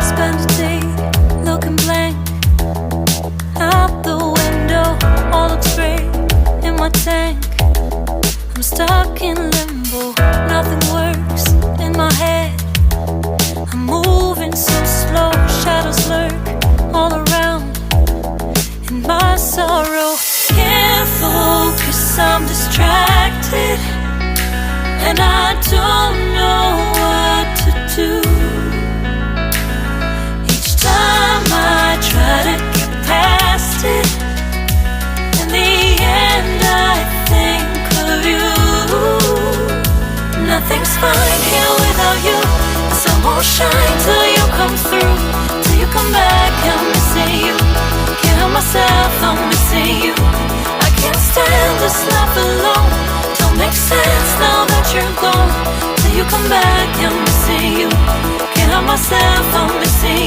Spend a day looking blank out the window, all looks great in my tank. I'm stuck in limbo, nothing works in my head. I'm moving so slow, shadows lurk all around. In my sorrow, can't focus, I'm distracted, and I don't know what to do. Each time I try to get past it, in the end I think of you. Nothing's fine here without you. The sun won't shine till you come through, till you come back. I'm missing you. Can't help myself, I'm missing you. I can't stand this life alone. Don't make sense now that you're gone. Till you come back, I'm missing you. Can't help myself, I'm missing you.